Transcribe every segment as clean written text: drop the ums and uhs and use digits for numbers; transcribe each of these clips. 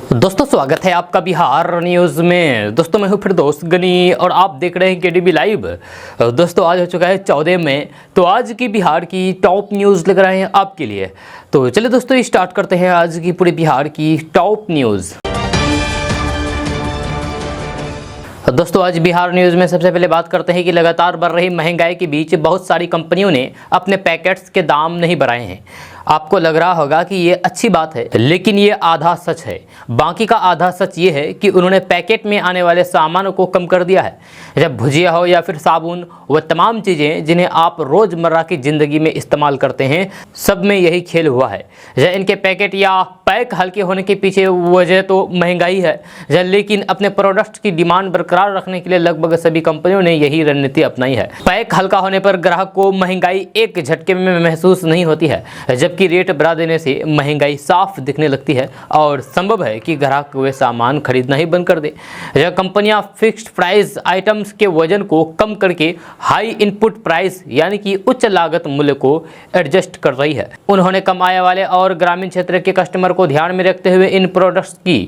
दोस्तों स्वागत है आपका बिहार न्यूज़ में। दोस्तों मैं हूं फिरदौस गनी और आप देख रहे हैं केडीबी लाइव। दोस्तों आज हो चुका है 14 मई, तो आज की बिहार की टॉप न्यूज़ लेकर आए हैं आपके लिए। तो चलिए दोस्तों स्टार्ट करते हैं आज की पूरी बिहार की टॉप न्यूज़। दोस्तों आज बिहार न्यूज़ में सबसे पहले बात करते हैं कि लगातार बढ़ रही महंगाई के बीच बहुत सारी कंपनियों ने अपने पैकेट्स के दाम नहीं बढ़ाए हैं। आपको लग रहा होगा कि ये अच्छी बात है, लेकिन ये आधा सच है। बाकी का आधा सच ये है कि उन्होंने पैकेट में आने वाले सामानों को कम कर दिया है। जब भुजिया हो या फिर साबुन, वह तमाम चीज़ें जिन्हें आप रोज़मर्रा की ज़िंदगी में इस्तेमाल करते हैं, सब में यही खेल हुआ है। जब इनके पैकेट या पैक हल्के होने के पीछे वजह तो महंगाई है, लेकिन अपने प्रोडक्ट की डिमांड बरकरार रखने के लिए लगभग सभी कंपनियों ने यही रणनीति अपनाई है। पैक हल्का होने पर ग्राहक को महंगाई एक झटके में महसूस नहीं होती है, जबकि रेट बढ़ा देने से महंगाई साफ दिखने लगती है और संभव है कि ग्राहक वे सामान खरीदना ही बंद कर दे। यह कंपनियां फिक्स्ड प्राइस आइटम्स के वजन को कम करके हाई इनपुट प्राइस यानी कि उच्च लागत मूल्य को एडजस्ट कर रही है। उन्होंने कम आय वाले और ग्रामीण क्षेत्र के कस्टमर को ध्यान में रखते हुए इन प्रोडक्ट्स की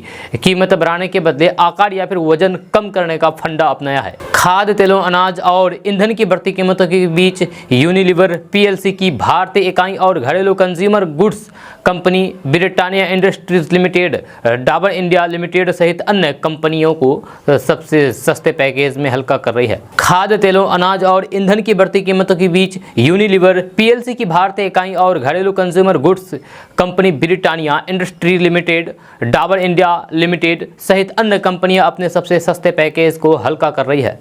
कीमत बढ़ाने के बदले आकार या फिर वजन कम करने का फंडा अपनाया है। खाद्य तेलों, अनाज और ईंधन की बढ़ती कीमतों के बीच यूनिलीवर पीएलसी की भारतीय इकाई और घरेलू consumer goods company Britannia industries limited, Dabur India limited सहित अन्य कंपनियों को सबसे सस्ते पैकेज में हल्का कर रही है। खाद्य तेलों, अनाज और ईंधन की बढ़ती कीमतों के बीच यूनिलीवर पीएलसी की भारतीय इकाई और घरेलू consumer goods company Britannia industry limited, Dabur India limited सहित अन्य कंपनियां अपने सबसे सस्ते पैकेज को हल्का कर रही है।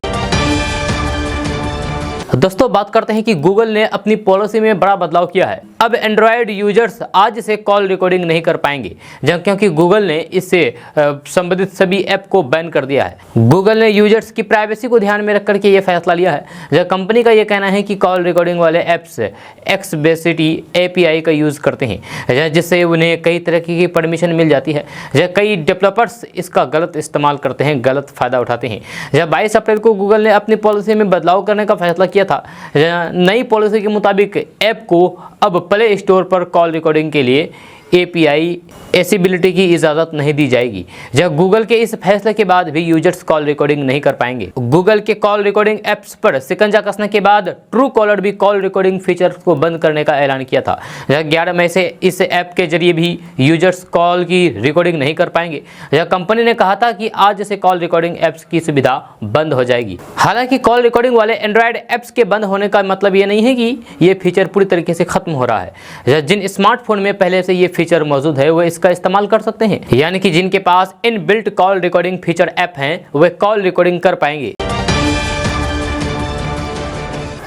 दोस्तों बात करते हैं कि गूगल ने अपनी पॉलिसी में बड़ा बदलाव किया है। अब एंड्रॉयड यूजर्स आज से कॉल रिकॉर्डिंग नहीं कर पाएंगे, क्योंकि गूगल ने इससे संबंधित सभी ऐप को बैन कर दिया है। गूगल ने यूजर्स की प्राइवेसी को ध्यान में रख करके ये फैसला लिया है। जब कंपनी का ये कहना है कि कॉल रिकॉर्डिंग वाले ऐप्स एक्सबेसिटी एपीआई का यूज़ करते हैं, जिससे उन्हें कई तरह की परमिशन मिल जाती है। जब कई डेवलपर्स इसका गलत इस्तेमाल करते हैं, गलत फ़ायदा उठाते हैं। जब 22 अप्रैल को गूगल ने अपनी पॉलिसी में बदलाव करने का फैसला किया था। नई पॉलिसी के मुताबिक ऐप को अब प्ले स्टोर पर कॉल रिकॉर्डिंग के लिए एपीआई एसिबिलिटी की इजाज़त नहीं दी जाएगी। जब गूगल के इस फैसले के बाद भी यूजर्स कॉल रिकॉर्डिंग नहीं कर पाएंगे। गूगल के कॉल रिकॉर्डिंग ऐप्स पर शिकंजा कसने के बाद ट्रू कॉलर भी कॉल रिकॉर्डिंग फीचर को बंद करने का ऐलान किया था। 11 मई से इस ऐप के जरिए भी यूजर्स कॉल की रिकॉर्डिंग नहीं कर पाएंगे। कंपनी ने कहा था कि आज से कॉल रिकॉर्डिंग ऐप्स की सुविधा बंद हो जाएगी। हालांकि कॉल रिकॉर्डिंग वाले एंड्रॉयड ऐप्स के बंद होने का मतलब ये नहीं है कि ये फीचर पूरी तरीके से खत्म हो रहा है। जिन स्मार्टफोन में पहले से ये फीचर मौजूद है वो इसका इस्तेमाल कर सकते हैं, यानी कि जिनके पास inbuilt call recording feature app हैं वे कॉल रिकॉर्डिंग कर पाएंगे।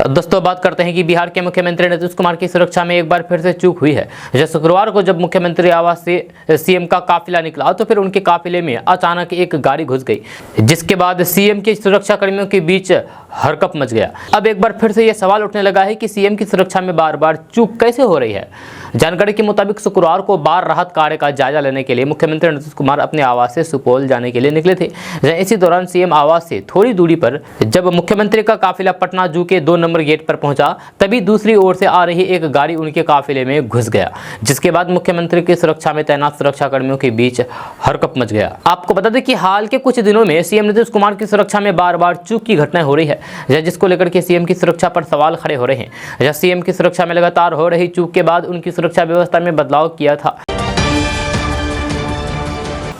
दोस्तों बात करते हैं कि बिहार के मुख्यमंत्री नीतीश कुमार की सुरक्षा में एक बार फिर से चूक हुई है। शुक्रवार को जब मुख्यमंत्री आवास से सीएम का काफिला निकला तो फिर उनके काफिले में अचानक एक गाड़ी घुस गई, जिसके बाद सीएम के सुरक्षा कर्मियों के बीच हरकंप मच गया। अब एक बार फिर से यह सवाल उठने लगा है कि सीएम की सुरक्षा में बार बार चूक कैसे हो रही है। जानकारी के मुताबिक शुक्रवार को बाढ़ राहत कार्य का जायजा लेने के लिए मुख्यमंत्री नीतीश कुमार अपने आवास से सुपौल जाने के लिए निकले थे। इसी दौरान सीएम आवास से थोड़ी दूरी पर जब मुख्यमंत्री का काफिला पटना जू के 2 नंबर गेट पर पहुंचा, तभी दूसरी ओर से आ रही एक गाड़ी उनके काफिले में घुस गया, जिसके बाद मुख्यमंत्री की सुरक्षा में तैनात सुरक्षा कर्मियों के बीच हरकंप मच गया। आपको बता दें कि हाल के कुछ दिनों में सीएम नीतीश कुमार की सुरक्षा में बार बार चूक की घटनाएं हो रही है, जिसको लेकर के सीएम की सुरक्षा पर सवाल खड़े हो रहे हैं। सीएम की सुरक्षा में लगातार हो रही चूक के बाद उनकी सुरक्षा व्यवस्था में बदलाव किया था।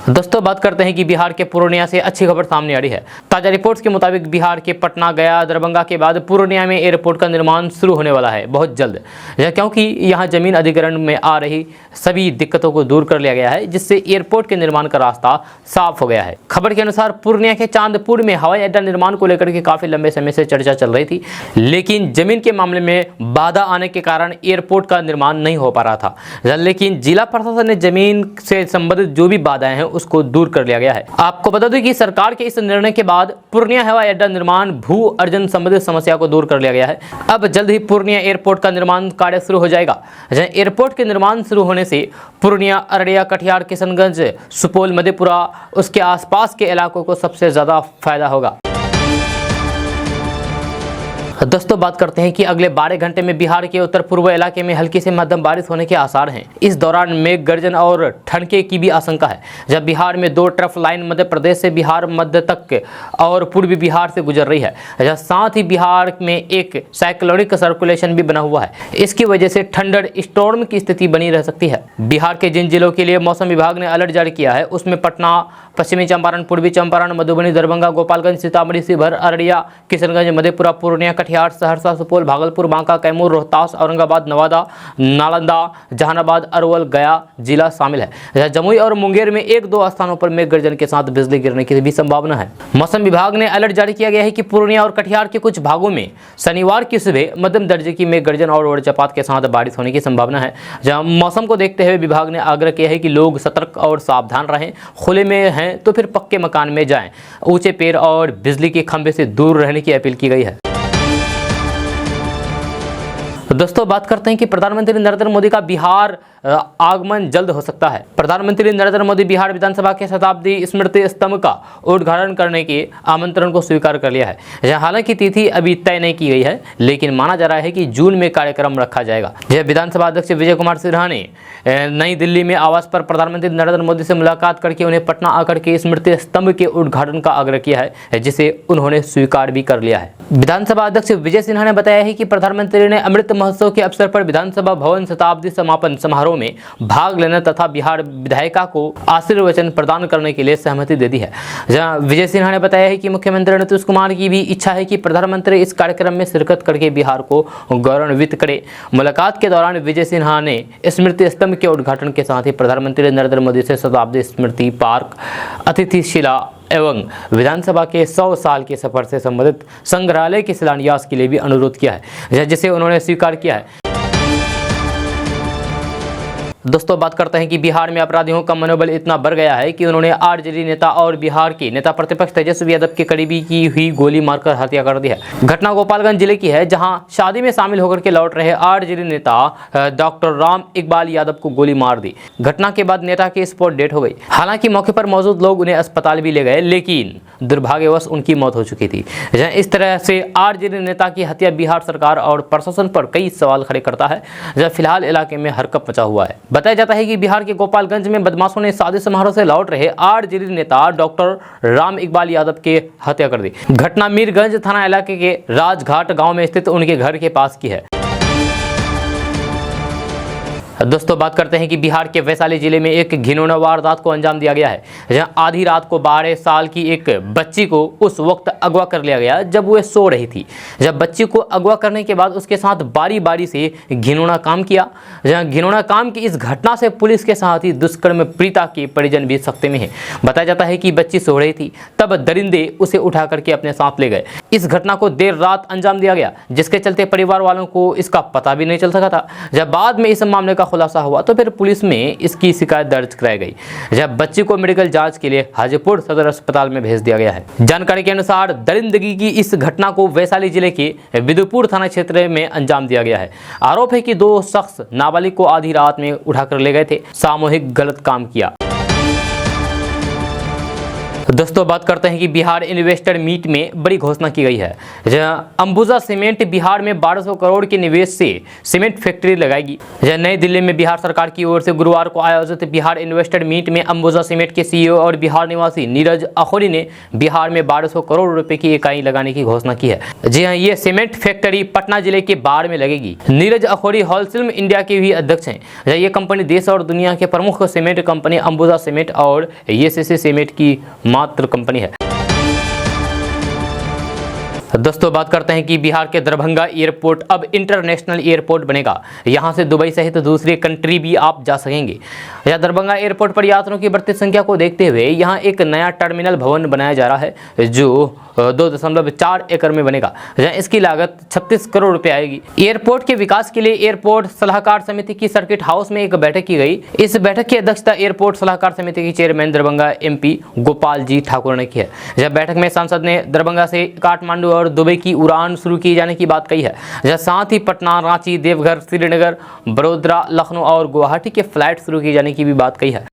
दोस्तों बात करते हैं कि बिहार के पूर्णिया से अच्छी खबर सामने आ रही है। ताजा रिपोर्ट्स के मुताबिक बिहार के पटना, गया, दरभंगा के बाद पूर्णिया में एयरपोर्ट का निर्माण शुरू होने वाला है बहुत जल्द, क्योंकि यहां जमीन अधिग्रहण में आ रही सभी दिक्कतों को दूर कर लिया गया है, जिससे एयरपोर्ट के निर्माण का रास्ता साफ हो गया है। खबर के अनुसार पूर्णिया के चांदपुर में हवाई अड्डा निर्माण को लेकर के काफी लंबे समय से चर्चा चल रही थी, लेकिन जमीन के मामले में बाधा आने के कारण एयरपोर्ट का निर्माण नहीं हो पा रहा था। लेकिन जिला प्रशासन ने जमीन से संबंधित जो भी बाधाएं हैं उसको दूर कर लिया गया है। आपको बता दें कि सरकार के इस निर्णय के बाद पूर्णिया हवाई अड्डा निर्माण भू अर्जन संबंधित समस्या को दूर कर लिया गया है। अब जल्द ही पूर्णिया एयरपोर्ट का निर्माण कार्य शुरू हो जाएगा। एयरपोर्ट के निर्माण शुरू होने से पूर्णिया, अररिया, कटिहार, किशनगंज, सुपौल, मधेपुरा उसके आसपास के इलाकों को सबसे ज्यादा फायदा होगा। दोस्तों बात करते हैं कि अगले 12 घंटे में बिहार के उत्तर पूर्व इलाके में हल्की से मध्यम बारिश होने के आसार हैं। इस दौरान मेघ गर्जन और ठनके की भी आशंका है। जब बिहार में 2 ट्रफ लाइन मध्य प्रदेश से बिहार मध्य तक और पूर्वी बिहार से गुजर रही है। साथ ही बिहार में एक साइक्लोनिक सर्कुलेशन भी बना हुआ है। इसकी वजह से थंडर स्टॉर्म की स्थिति बनी रह सकती है। बिहार के जिन जिलों के लिए मौसम विभाग ने अलर्ट जारी किया है उसमें पटना, पश्चिमी चंपारण, पूर्वी चंपारण, मधुबनी, दरभंगा, गोपालगंज, सीतामढ़ी, शिवहर, अररिया, किशनगंज, मधेपुरा, पूर्णिया, कटिहार, सहरसा, सुपौल, भागलपुर, बांका, कैमूर, रोहतास, औरंगाबाद, नवादा, नालंदा, जहानाबाद, अरवल, गया जिला शामिल है। जमुई और मुंगेर में 1-2 स्थानों पर मेघ गर्जन के साथ बिजली गिरने की भी संभावना है। मौसम विभाग ने अलर्ट जारी किया गया है कि पूर्णिया और कटिहार के कुछ भागों में शनिवार की सुबह मध्यम दर्जे की मेघ गर्जन और वज्रपात के साथ बारिश होने की संभावना है। जहां मौसम को देखते हुए विभाग ने आग्रह किया है कि लोग सतर्क और सावधान रहें। खुले में हैं तो फिर पक्के मकान में जाएं। ऊंचे पेड़ और बिजली के खंभे से दूर रहने की अपील की गई है। तो दोस्तों बात करते हैं कि प्रधानमंत्री नरेंद्र मोदी का बिहार आगमन जल्द हो सकता है। प्रधानमंत्री नरेंद्र मोदी बिहार विधानसभा के शताब्दी स्मृति स्तंभ का उद्घाटन करने के आमंत्रण को स्वीकार कर लिया है। हालांकि तिथि अभी तय नहीं की गई है, लेकिन माना जा रहा है कि जून में कार्यक्रम रखा जाएगा। विधानसभा अध्यक्ष विजय कुमार सिन्हा ने नई दिल्ली में आवास पर प्रधानमंत्री नरेंद्र मोदी से मुलाकात करके उन्हें पटना आकर के स्मृति स्तंभ के उद्घाटन का आग्रह किया है, जिसे उन्होंने स्वीकार भी कर लिया है। विधानसभा अध्यक्ष विजय सिन्हा ने बताया है कि प्रधानमंत्री ने अमृत महोत्सव के अवसर पर विधानसभा भवन शताब्दी समापन समारोह में भाग लेने तथा बिहार विधायिका को आशीर्वचन प्रदान करने के लिए सहमति दे दी है। जहां विजय सिन्हा ने बताया है कि मुख्यमंत्री नीतीश कुमार की भी इच्छा है कि प्रधानमंत्री इस कार्यक्रम में शिरकत करके बिहार को गौरवान्वित करे। मुलाकात के दौरान विजय सिन्हा ने स्मृति स्तंभ के उद्घाटन के साथ ही प्रधानमंत्री नरेंद्र मोदी से शताब्दी स्मृति पार्क, अतिथिशिला एवं विधानसभा के 100 साल के सफर से संबंधित संग्रहालय के शिलान्यास के लिए भी अनुरोध किया है, जिसे उन्होंने स्वीकार किया है। दोस्तों बात करते हैं कि बिहार में अपराधियों का मनोबल इतना बढ़ गया है कि उन्होंने आरजेडी नेता और बिहार के नेता प्रतिपक्ष तेजस्वी यादव के करीबी की हुई गोली मारकर हत्या कर दी है। घटना गोपालगंज जिले की है, जहां शादी में शामिल होकर के लौट रहे आरजेडी नेता डॉक्टर राम इकबाल यादव को गोली मार दी। घटना के बाद नेता की स्पॉट डेथ हो गई। हालांकि मौके पर मौजूद लोग उन्हें अस्पताल भी ले गए, लेकिन दुर्भाग्यवश उनकी मौत हो चुकी थी। इस तरह से आरजेडी नेता की हत्या बिहार सरकार और प्रशासन पर कई सवाल खड़े करता है। जब फिलहाल इलाके में हरकत मचा हुआ है। बताया जाता है कि बिहार के गोपालगंज में बदमाशों ने शादी समारोह से लौट रहे आरजेडी नेता डॉक्टर राम इकबाल यादव के हत्या कर दी। घटना मीरगंज थाना इलाके के राजघाट गांव में स्थित उनके घर के पास की है। दोस्तों बात करते हैं कि बिहार के वैशाली जिले में एक घिनौना वारदात को अंजाम दिया गया है, जहां आधी रात को 12 साल की एक बच्ची को उस वक्त अगवा कर लिया गया जब वह सो रही थी। जब बच्ची को अगवा करने के बाद उसके साथ बारी बारी से घिनौना काम किया। जहां घिनौना काम की इस घटना से पुलिस के साथ ही दुष्कर्म पीड़िता के परिजन भी सख्ते में हैं। बताया जाता है कि बच्ची सो रही थी, तब दरिंदे उसे उठा करके अपने साथ ले गए। इस घटना को देर रात अंजाम दिया गया, जिसके चलते परिवार वालों को इसका पता भी नहीं चल सका था। जब बाद में इस मामले का खुलासा हुआ तो फिर पुलिस में इसकी शिकायत दर्ज कराई गई। जब बच्ची को मेडिकल जांच के लिए हाजीपुर सदर अस्पताल में भेज दिया गया है। जानकारी के अनुसार दरिंदगी की इस घटना को वैशाली जिले के विदुपुर थाना क्षेत्र में अंजाम दिया गया है। आरोप है कि 2 शख्स नाबालिग को आधी रात में उठाकर ले गए थे, सामूहिक गलत काम किया। दोस्तों बात करते हैं कि बिहार इन्वेस्टर मीट में बड़ी घोषणा की गई है। जहां अंबुजा सीमेंट बिहार में 1200 करोड़ के निवेश से सीमेंट फैक्ट्री लगाएगी। जहां नई दिल्ली में बिहार सरकार की ओर से गुरुवार को आयोजित बिहार इन्वेस्टर मीट में अंबुजा सीमेंट के सीईओ और बिहार निवासी नीरज अखोरी ने बिहार में 1200 करोड़ रुपए की इकाई लगाने की घोषणा की है। जी हाँ, ये सीमेंट फैक्ट्री पटना जिले के बाढ़ में लगेगी। नीरज अखोरी होलसेल इंडिया के भी अध्यक्ष हैं। ये कंपनी देश और दुनिया के प्रमुख सीमेंट कंपनी अंबुजा सीमेंट और एसीसी सीमेंट की मात्र कंपनी है। दोस्तों बात करते हैं कि बिहार के दरभंगा एयरपोर्ट अब इंटरनेशनल एयरपोर्ट बनेगा। यहां से दुबई सहित दूसरी कंट्री भी आप जा सकेंगे। यह दरभंगा एयरपोर्ट पर यात्रियों की बढ़ती संख्या को देखते हुए यहां एक नया टर्मिनल भवन बनाया जा रहा है, जो 2.4 एकड़ में बनेगा। इसकी लागत 36 करोड़ रुपए आएगी। एयरपोर्ट के विकास के लिए एयरपोर्ट सलाहकार समिति की सर्किट हाउस में एक बैठक की गई। इस बैठक की अध्यक्षता एयरपोर्ट सलाहकार समिति के चेयरमैन दरभंगा MP गोपाल जी ठाकुर ने की है। जब बैठक में सांसद ने दरभंगा से काठमांडू और दुबई की उड़ान शुरू किए जाने की बात कही है। साथ ही पटना, रांची, देवघर, श्रीनगर, बड़ोदरा, लखनऊ और गुवाहाटी के फ्लाइट शुरू किए जाने की भी बात कही है।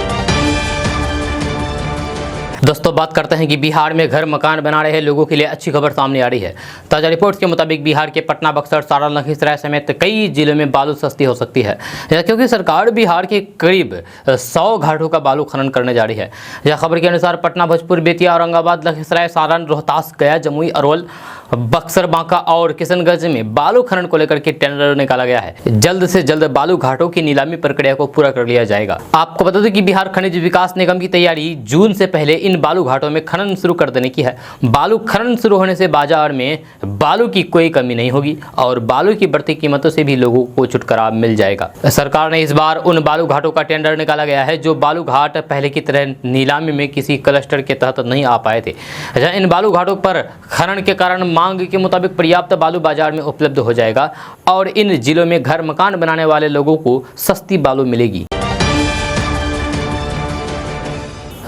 दोस्तों बात करते हैं कि बिहार में घर मकान बना रहे लोगों के लिए अच्छी खबर सामने आ रही है। ताजा रिपोर्ट्स के मुताबिक बिहार के पटना, बक्सर, सारण, लखीसराय समेत कई जिलों में बालू सस्ती हो सकती है, क्योंकि सरकार बिहार के करीब 100 घाटों का बालू खनन करने जा रही है। यह खबर के अनुसार पटना, भोजपुर, बेतिया, औरंगाबाद, लखीसराय, सारण, रोहतास, गया, जमुई, अरवल, बक्सर, बांका और किशनगंज में बालू खनन को लेकर के टेंडर निकाला गया है। जल्द से जल्द बालू घाटों की नीलामी प्रक्रिया को पूरा कर लिया जाएगा। आपको बता दें कि बिहार खनिज विकास निगम की तैयारी जून से पहले इन बालू घाटों में खनन शुरू कर देने की है। बालू खनन शुरू होने से बाजार में बालू की कोई कमी नहीं होगी और बालू की बढ़ती कीमतों से भी लोगों को छुटकारा मिल जाएगा। सरकार ने इस बार उन बालू घाटों का टेंडर निकाला गया है जो बालू घाट पहले की तरह नीलामी में किसी क्लस्टर के तहत नहीं आ पाए थे। इन बालू घाटों पर खनन के कारण मांग के मुताबिक पर्याप्त बालू बाजार में उपलब्ध हो जाएगा और इन जिलों में घर मकान बनाने वाले लोगों को सस्ती बालू मिलेगी।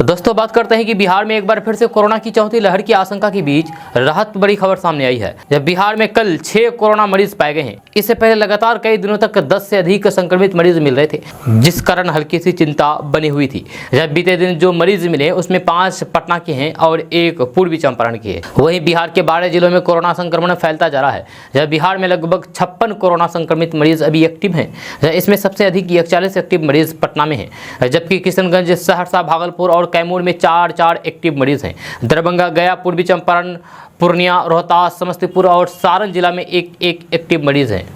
दोस्तों बात करते हैं कि बिहार में एक बार फिर से कोरोना की चौथी लहर की आशंका के बीच राहत बड़ी खबर सामने आई है। जब बिहार में कल 6 कोरोना मरीज पाए गए हैं। इससे पहले लगातार कई दिनों तक 10 से अधिक संक्रमित मरीज मिल रहे थे, जिस कारण हल्की सी चिंता बनी हुई थी। जब बीते दिन जो मरीज मिले उसमें 5 पटना के हैं और 1 पूर्वी चंपारण के है। वहीं बिहार के 12 जिलों में कोरोना संक्रमण फैलता जा रहा है। जब बिहार में लगभग 56 कोरोना संक्रमित मरीज अभी एक्टिव हैं। इसमें सबसे अधिक 41 एक्टिव मरीज पटना में हैं, जबकि किशनगंज, सहरसा, भागलपुर और कैमूर में 4 एक्टिव मरीज हैं। दरभंगा, गया, पूर्वी चंपारण, पूर्णिया, रोहतास, समस्तीपुर और सारण जिला में 1 एक्टिव मरीज हैं।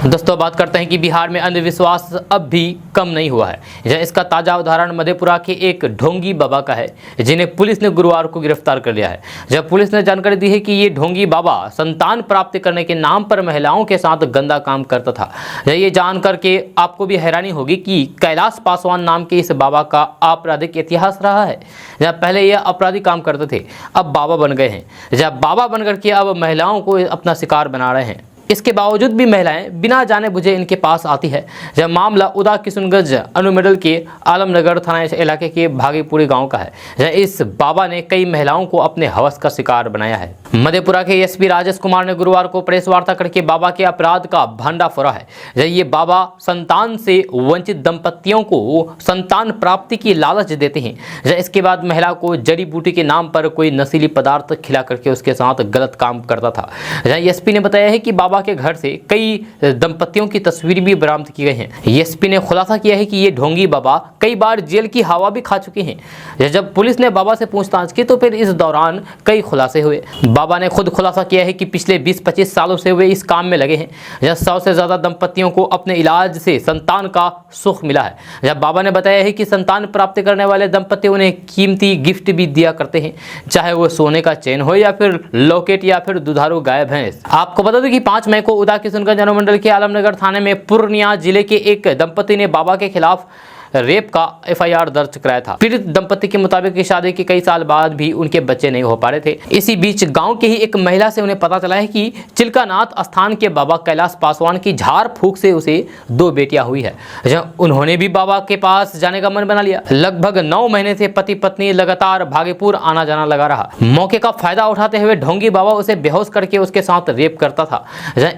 दोस्तों बात करते हैं कि बिहार में अंधविश्वास अब भी कम नहीं हुआ है। इसका ताज़ा उदाहरण मधेपुरा के एक ढोंगी बाबा का है, जिन्हें पुलिस ने गुरुवार को गिरफ्तार कर लिया है। जब पुलिस ने जानकारी दी है कि ये ढोंगी बाबा संतान प्राप्त करने के नाम पर महिलाओं के साथ गंदा काम करता था। ये जानकर के आपको भी हैरानी होगी कि कैलाश पासवान नाम के इस बाबा का आपराधिक इतिहास रहा है। जब पहले ये अपराधी काम करते थे, अब बाबा बन गए हैं। जब बाबा बनकर के अब महिलाओं को अपना शिकार बना रहे हैं। इसके बावजूद भी महिलाएं बिना जाने बुझे इनके पास आती है। जब मामला उदा किशनगंज अनुमंडल के आलमनगर थाना इलाके के भागीपुरी गांव का है। इस बाबा ने कई महिलाओं को अपने हवस का शिकार बनाया है। मधेपुरा के एसपी राजेश कुमार ने गुरुवार को प्रेस वार्ता करके बाबा के अपराध का भंडा फोड़ा है। ये बाबा संतान से वंचित दंपतियों को संतान प्राप्ति की लालच देते हैं। इसके बाद महिला को जड़ी बूटी के नाम पर कोई नशीली पदार्थ खिला करके उसके साथ गलत काम करता था। एसपी ने बताया है कि बाबा के घर से कई दंपतियों की तस्वीर भी बरामद की गई हैं। एसपी ने खुलासा किया है कि ये ढोंगी बाबा कई बार जेल की हवा भी खा चुके हैं। जब पुलिस ने बाबा से पूछताछ की तो फिर इस दौरान कई खुलासे हुए। बाबा ने खुद खुलासा किया है कि पिछले 20-25 सालों से वे इस काम में लगे हैं। 100 से ज्यादा दंपतियों को अपने इलाज से संतान का सुख मिला है। जब बाबा ने बताया है कि संतान प्राप्त करने वाले दंपति उन्हें कीमती गिफ्ट भी दिया करते हैं, चाहे वो सोने का चेन हो या फिर लॉकेट या फिर दुधारू गाय भैंस। आपको बता दें कि 5 मई को उदा किशनगंज अनुमंडल के आलमनगर थाने में पूर्णिया जिले के एक दंपति ने बाबा के खिलाफ रेप का एफआईआर दर्ज कराया था। पीड़ित दंपति के मुताबिक शादी के कई साल बाद भी उनके बच्चे नहीं हो पा रहे थे। इसी बीच गांव के ही एक महिला से उन्हें पता चला है कि चिल्कानाथ स्थान के बाबा कैलाश पासवान की झाड़ फूक से उसे 2 बेटियां हुई है। उन्होंने भी बाबा के पास जाने का मन बना लिया। लगभग 9 महीने से पति पत्नी लगातार भागीपुर आना जाना लगा रहा। मौके का फायदा उठाते हुए ढोंगी बाबा उसे बेहोश करके उसके साथ रेप करता था।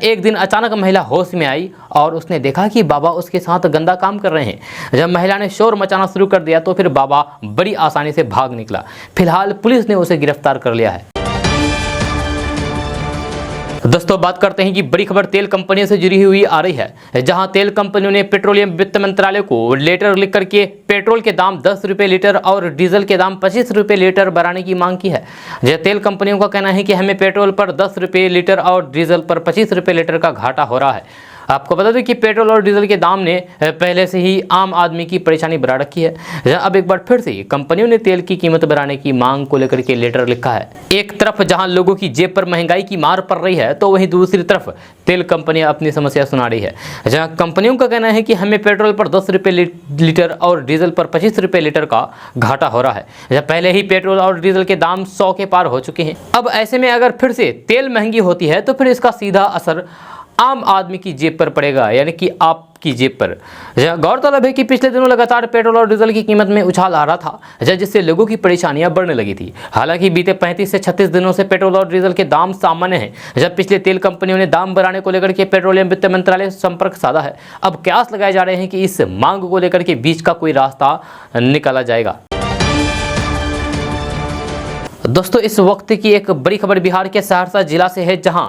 एक दिन अचानक महिला होश में आई और उसने देखा कि बाबा उसके साथ गंदा काम कर रहे हैं। जब महिला ने शोर मचाना शुरू कर दिया तो फिर बाबा बड़ी आसानी से भाग निकला। फिलहाल पुलिस ने उसे गिरफ्तार कर लिया है। दोस्तों बात करते हैं कि बड़ी खबर तेल कंपनियों से जुड़ी हुई आ रही है, जहां तेल कंपनियों ने पेट्रोलियम वित्त मंत्रालय को लेटर लिख करके पेट्रोल के दाम 10 रुपये लीटर और डीजल के दाम 25 रुपये लीटर बढ़ाने की मांग की है। तेल कंपनियों का कहना है कि हमें पेट्रोल पर 10 रुपये लीटर और डीजल पर 25 रुपये लीटर का घाटा हो रहा है। आपको बता दें कि पेट्रोल और डीजल के दाम ने पहले से ही आम आदमी की परेशानी बढ़ा रखी है। अब एक बार फिर से कंपनियों ने तेल की कीमत बढ़ाने की मांग को लेकर के लेटर लिखा है। एक तरफ जहां लोगों की जेब पर महंगाई की मार पड़ रही है, तो वहीं दूसरी तरफ तेल कंपनियां अपनी समस्या सुना रही है। जहां कंपनियों का कहना है कि हमें पेट्रोल पर 10 रुपये लीटर और डीजल पर 25 रुपये लीटर का घाटा हो रहा है। पहले ही पेट्रोल और डीजल के दाम 100 के पार हो चुके हैं। अब ऐसे में अगर फिर से तेल महंगी होती है तो फिर इसका सीधा असर आम आदमी की जेब पर पड़ेगा, यानी कि आपकी जेब पर। गौरतलब है कि पिछले दिनों लगातार पेट्रोल और डीजल की कीमत में उछाल आ रहा था, जिससे लोगों की परेशानियां बढ़ने लगी थी। हालांकि बीते 35 से 36 दिनों से पेट्रोल और डीजल के दाम सामान्य हैं। जब पिछले तेल कंपनियों ने दाम बढ़ाने को लेकर के पेट्रोलियम वित्त मंत्रालय से संपर्क साधा है, अब कयास लगाए जा रहे हैं कि इस मांग को लेकर के बीच का कोई रास्ता निकाला जाएगा। दोस्तों, इस वक्त की एक बड़ी खबर बिहार के सहरसा जिला से है, जहां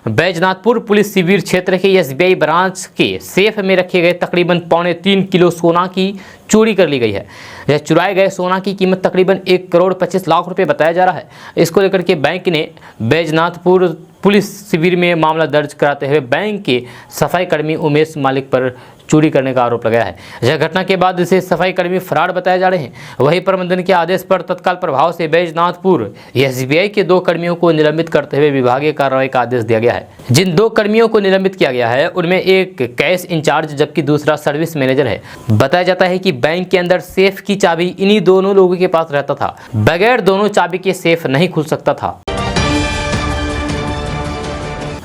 बैजनाथपुर पुलिस शिविर क्षेत्र के एसबीआई ब्रांच के सेफ में रखे गए तकरीबन 3.25 किलो सोना की चोरी कर ली गई है। यह चुराए गए सोना की कीमत तकरीबन 1 करोड़ 25 लाख रुपए बताया जा रहा है। इसको लेकर के बैंक ने बैजनाथपुर पुलिस शिविर में मामला दर्ज कराते हुए बैंक के सफाई कर्मी उमेश मालिक पर चोरी करने का आरोप लगाया है। यह घटना के बाद इसे सफाई कर्मी फरार बताए जा रहे हैं। वहीं प्रबंधन के आदेश पर तत्काल प्रभाव से बैजनाथपुर एसबीआई के 2 कर्मियों को निलंबित करते हुए विभागीय कार्रवाई का आदेश दिया गया है। जिन 2 कर्मियों को निलंबित किया गया है, उनमें एक कैश इंचार्ज जबकि दूसरा सर्विस मैनेजर है। बताया जाता है कि बैंक के अंदर सेफ की चाबी इन्हीं दोनों लोगों के पास रहता था। बगैर दोनों चाबी के सेफ नहीं खुल सकता था।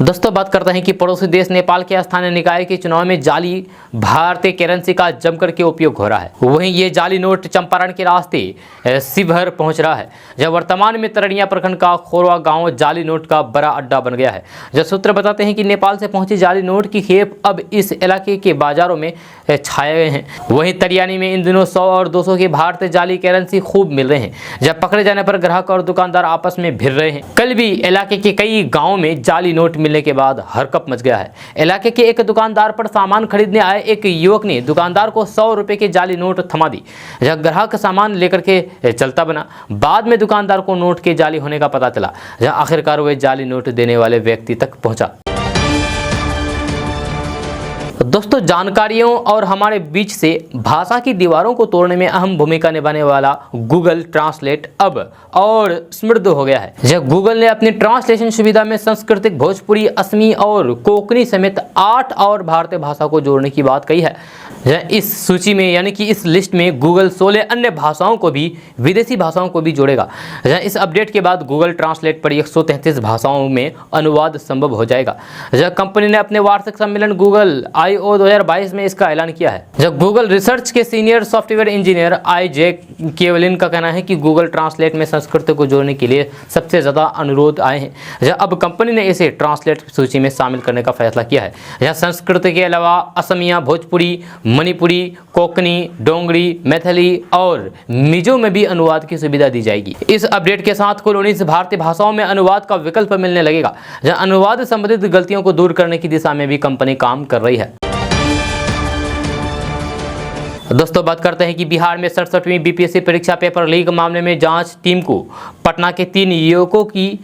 दोस्तों, बात करते हैं कि पड़ोसी देश नेपाल के स्थानीय निकाय के चुनाव में जाली भारतीय करेंसी का जमकर के उपयोग हो रहा है। वहीं ये जाली नोट चंपारण के रास्ते शिवहर पहुंच रहा है, जब वर्तमान में तरनिया प्रखंड का खोरवा गांव जाली नोट का बड़ा अड्डा बन गया है। जब सूत्र बताते हैं कि नेपाल से पहुंची जाली नोट की खेप अब इस इलाके के बाजारों में छाए गए हैं। वहीं तरियानी में इन दिनों 100 और 200 की भारतीय जाली करेंसी खूब मिल रहे हैं। जब पकड़े जाने पर ग्राहक और दुकानदार आपस में भिड़ रहे हैं। कल भी इलाके के कई गाँव में जाली नोट मिलने के बाद हरकंप मच गया है। इलाके के एक दुकानदार पर सामान खरीदने आए एक युवक ने दुकानदार को 100 रुपए के जाली नोट थमा दी। जब ग्राहक सामान लेकर के चलता बना, बाद में दुकानदार को नोट के जाली होने का पता चला। जब आखिरकार वह जाली नोट देने वाले व्यक्ति तक पहुंचा। दोस्तों, जानकारियों और हमारे बीच से भाषा की दीवारों को तोड़ने में अहम भूमिका निभाने वाला गूगल ट्रांसलेट अब और समृद्ध हो गया है। जब गूगल ने अपनी ट्रांसलेशन सुविधा में संस्कृतिक, भोजपुरी, असमी और कोंकणी समेत 8 और भारतीय भाषा को जोड़ने की बात कही है। इस सूची में, यानी कि इस लिस्ट में गूगल 16 अन्य भाषाओं को भी, विदेशी भाषाओं को भी जोड़ेगा। इस अपडेट के बाद गूगल ट्रांसलेट पर 133 भाषाओं में अनुवाद संभव हो जाएगा। कंपनी ने अपने वार्षिक सम्मेलन गूगल I/O 2022 में इसका ऐलान किया है। जब गूगल रिसर्च के senior software engineer I.J. Kaolin का कहना है कि गूगल ट्रांसलेट में संस्कृत को जोड़ने के लिए सबसे ज़्यादा अनुरोध आए हैं। अब कंपनी ने इसे ट्रांसलेट सूची में शामिल करने का फैसला किया है। यह संस्कृत के अलावा असमिया, भोजपुरी, मणिपुरी, कोंकणी, डोंगरी, मैथिली और मिजो में भी अनुवाद की सुविधा दी जाएगी। इस अपडेट के साथ कुल 19 भारतीय भाषाओं में अनुवाद का विकल्प मिलने लगेगा। अनुवाद संबंधित गलतियों को दूर करने की दिशा में भी कंपनी काम कर रही है। दोस्तों, बात करते हैं कि बिहार में 67वीं बीपीएससी परीक्षा पेपर लीक मामले में जांच टीम को पटना के 3 युवकों की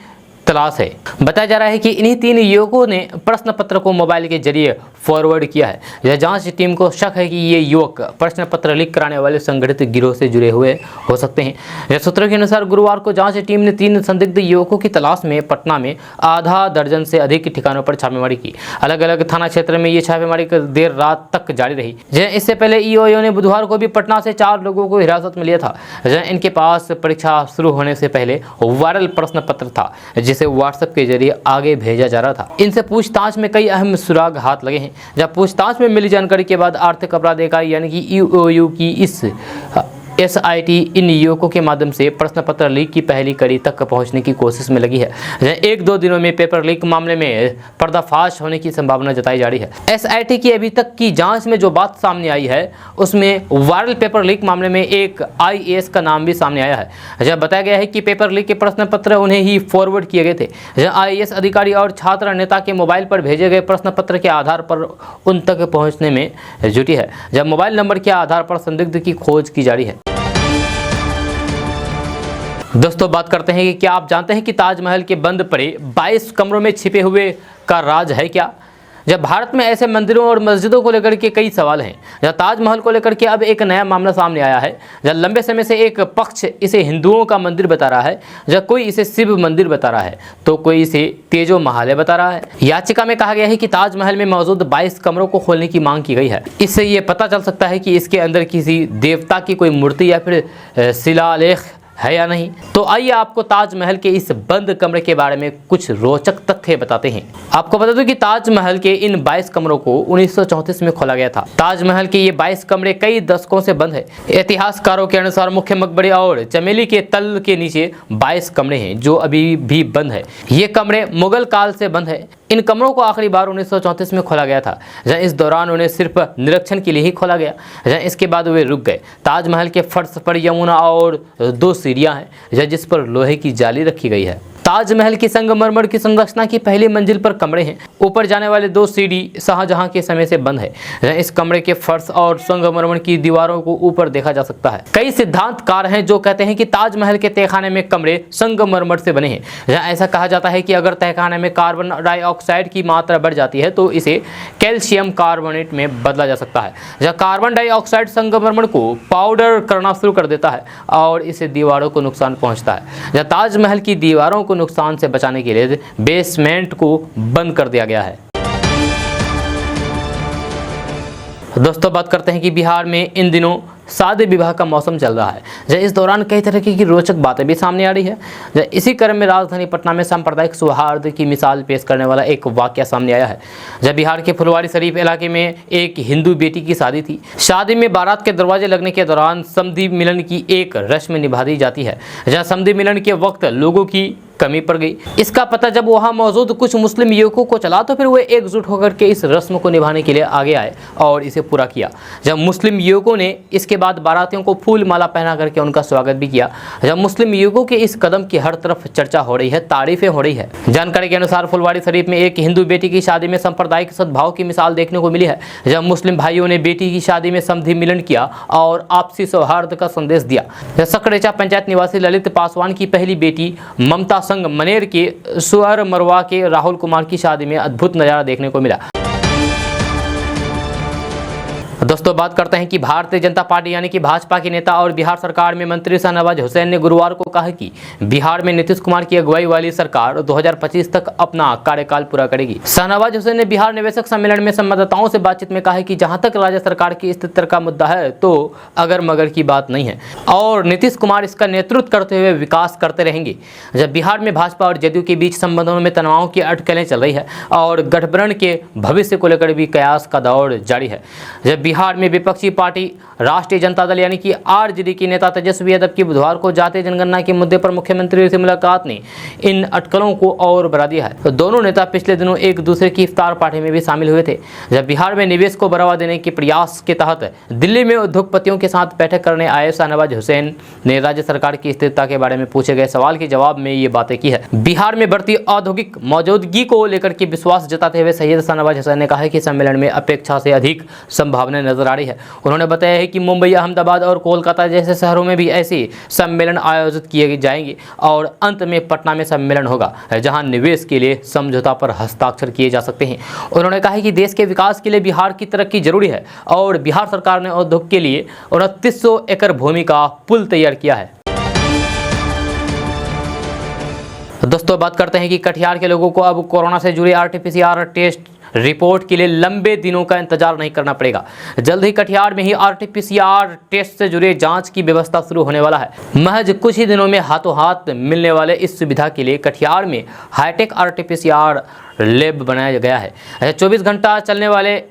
तलाश है। बताया जा रहा है कि इन्हीं 3 युवकों ने प्रश्न पत्र को मोबाइल के जरिए फॉरवर्ड किया है। यह जांच टीम को शक है कि ये युवक प्रश्न पत्र लीक कराने वाले संगठित गिरोह से जुड़े हुए हो सकते हैं। यह सूत्रों के अनुसार गुरुवार को जांच टीम ने 3 संदिग्ध युवकों की तलाश में पटना में आधा दर्जन से अधिक ठिकानों पर छापेमारी की। अलग अलग थाना क्षेत्र में ये छापेमारी देर रात तक जारी रही। इससे पहले ईओ ने बुधवार को भी पटना से 4 लोगों को हिरासत में लिया था। इनके पास परीक्षा शुरू होने से पहले वायरल प्रश्न पत्र था, जिसे व्हाट्सएप के जरिए आगे भेजा जा रहा था। इनसे पूछताछ में कई अहम सुराग हाथ लगे हैं। जब पूछताछ में मिली जानकारी के बाद आर्थिक अपराध इकाई यानी कि ईओयू की इस SIT इन युवकों के माध्यम से प्रश्न पत्र लीक की पहली कड़ी तक पहुंचने की कोशिश में लगी है। 1-2 दिनों में पेपर लीक मामले में पर्दाफाश होने की संभावना जताई जा रही है। SIT की अभी तक की जांच में जो बात सामने आई है, उसमें वायरल पेपर लीक मामले में एक IAS का नाम भी सामने आया है। जब बताया गया है कि पेपर लीक के प्रश्न पत्र उन्हें ही फॉरवर्ड किए गए थे। IAS अधिकारी और छात्र नेता के मोबाइल पर भेजे गए प्रश्न पत्र के आधार पर उन तक पहुँचने में जुटी है। जब मोबाइल नंबर के आधार पर संदिग्ध की खोज की जा रही है। दोस्तों, बात करते हैं कि क्या आप जानते हैं कि ताजमहल के बंद पड़े 22 कमरों में छिपे हुए का राज है क्या? जब भारत में ऐसे मंदिरों और मस्जिदों को लेकर के कई सवाल हैं। जब ताजमहल को लेकर के अब एक नया मामला सामने आया है। जब लंबे समय से एक पक्ष इसे हिंदुओं का मंदिर बता रहा है, जब कोई इसे शिव मंदिर बता रहा है, तो कोई इसे तेजो महालय बता रहा है। याचिका में कहा गया है कि ताजमहल में मौजूद 22 कमरों को खोलने की मांग की गई है। इससे ये पता चल सकता है कि इसके अंदर किसी देवता की कोई मूर्ति या फिर शिलालेख है या नहीं। तो आइए आपको ताजमहल के इस बंद कमरे के बारे में कुछ रोचक तथ्य बताते हैं। आपको बता दूं कि ताजमहल के इन 22 कमरों को 1934 में खोला गया था। ताजमहल के ये 22 कमरे कई दशकों से बंद है। इतिहासकारों के अनुसार मुख्य मकबरे और चमेली के तल के नीचे 22 कमरे हैं जो अभी भी बंद है। ये कमरे मुगल काल से बंद है। इन कमरों को आखिरी बार 1934 में खोला गया था, जहाँ इस दौरान उन्हें सिर्फ निरीक्षण के लिए ही खोला गया, जहाँ इसके बाद वे रुक गए। ताजमहल के फर्श पर यमुना और 2 सीढ़ियाँ हैं जिस पर लोहे की जाली रखी गई है। ताजमहल की संगमरमर की संरचना की पहली मंजिल पर कमरे हैं। ऊपर जाने वाले 2 सीढ़ी शाहजहां के समय से बंद है। इस कमरे के फर्श और संगमरमर की दीवारों को ऊपर देखा जा सकता है। कई सिद्धांतकार हैं जो कहते हैं कि ताजमहल के तहखाने में कमरे संगमरमर से बने हैं। जहाँ ऐसा कहा जाता है कि अगर तहखाने में कार्बन डाइऑक्साइड की मात्रा बढ़ जाती है तो इसे कैल्शियम कार्बोनेट में बदला जा सकता है। जहाँ कार्बन डाइऑक्साइड संगमरमर को पाउडर करना शुरू कर देता है और इससे दीवारों को नुकसान पहुँचता है। जहाँ ताजमहल की दीवारों को नुकसान से बचाने के लिए बेसमेंट को बंद कर दिया गया है। दोस्तों बात करते हैं कि बिहार में इन दिनों शादी विवाह का मौसम चल रहा है। जब इस दौरान कई तरह की रोचक बातें भी सामने आ रही है। जब इसी क्रम में राजधानी पटना में सांप्रदायिक सौहार्द की मिसाल पेश करने वाला एक वाकया सामने आया है। जब बिहार के फुलवारी शरीफ इलाके में एक हिंदू बेटी की शादी थी। शादी में बारात के दरवाजे लगने के दौरान समधी मिलन की एक रस्म निभा दी जाती है। जहाँ समधी मिलन के वक्त लोगों की कमी पड़ गई। इसका पता जब वहां मौजूद कुछ मुस्लिम युवकों को चला तो फिर वे एकजुट होकर के इस रस्म को निभाने के लिए आगे आए और इसे पूरा किया। जब मुस्लिम युवकों ने इसके बाद बारातियों को फूल माला पहना करके उनका स्वागत भी किया। जब मुस्लिम युवकों के इस कदम की हर तरफ चर्चा हो रही है, तारीफें हो रही है। जानकारी के अनुसार फुलवारी शरीफ में एक हिंदू बेटी की शादी में सांप्रदायिक सद्भाव की मिसाल देखने को मिली है। जब मुस्लिम भाइयों ने बेटी की शादी में समधी मिलन किया और आपसी सौहार्द का संदेश दिया। सकरेचा पंचायत निवासी ललित पासवान की पहली बेटी ममता संग मनेर के सुअर मरवा के राहुल कुमार की शादी में अद्भुत नजारा देखने को मिला। दोस्तों बात करते हैं कि भारतीय जनता पार्टी यानी कि भाजपा के नेता और बिहार सरकार में मंत्री शाहनवाज हुसैन ने गुरुवार को कहा कि बिहार में नीतीश कुमार की अगुवाई वाली सरकार 2025 तक अपना कार्यकाल पूरा करेगी। शाहनवाज हुसैन ने बिहार निवेशक सम्मेलन में संवाददाताओं से बातचीत में कहा कि जहां तक राज्य सरकार की स्थिति का मुद्दा है तो अगर मगर की बात नहीं है और नीतीश कुमार इसका नेतृत्व करते हुए विकास करते रहेंगे। जब बिहार में भाजपा और जदयू के बीच संबंधों में तनाव की अटकलें चल रही है और गठबंधन के भविष्य को लेकर भी कयास का दौर जारी है। जब बिहार में विपक्षी पार्टी राष्ट्रीय जनता दल यानी कि आरजेडी के नेता तेजस्वी यादव की बुधवार को जातीय जनगणना के मुद्दे पर मुख्यमंत्री से मुलाकात ने इन अटकलों को और बढ़ा दिया है। तो दोनों नेता पिछले दिनों एक दूसरे की इफ्तार पार्टी में भी शामिल हुए थे। जब बिहार में निवेश को बढ़ावा देने के प्रयास के तहत दिल्ली में उद्योगपतियों के साथ बैठक करने आए शाहनवाज हुसैन ने राज्य सरकार की स्थिरता के बारे में पूछे गए सवाल के जवाब में ये बातें की है। बिहार में बढ़ती औद्योगिक मौजूदगी को लेकर के विश्वास जताते हुए सैयद शाहनवाज हुसैन ने कहा कि सम्मेलन में अपेक्षा से अधिक संभावनाएं नजर आ रही है। उन्होंने बताया है कि मुंबई, अहमदाबाद और कोलकाता जैसे शहरों में भी ऐसे सम्मेलन आयोजित किए जाएंगे और अंत में पटना में सम्मेलन होगा जहां निवेश के लिए समझौता पर हस्ताक्षर किए जा सकते हैं। उन्होंने कहा कि देश के विकास के लिए बिहार की तरक्की जरूरी है और बिहार सरकार ने उद्योग के लिए 2900 एकड़ भूमि का पुल तैयार किया है। दोस्तों बात करते हैं कि कटिहार के लोगों को अब कोरोना से जुड़े आरटीपीसीआर टेस्ट रिपोर्ट के लिए लंबे दिनों का इंतजार नहीं करना पड़ेगा। जल्द ही कटिहार में ही आरटीपीसीआर टेस्ट से जुड़े जांच की व्यवस्था शुरू होने वाला है। महज कुछ ही दिनों में हाथों हाथ मिलने वाले इस सुविधा के लिए कटिहार में हाईटेक आरटीपीसीआर लैब बनाया गया है। 24 घंटा चलने वाले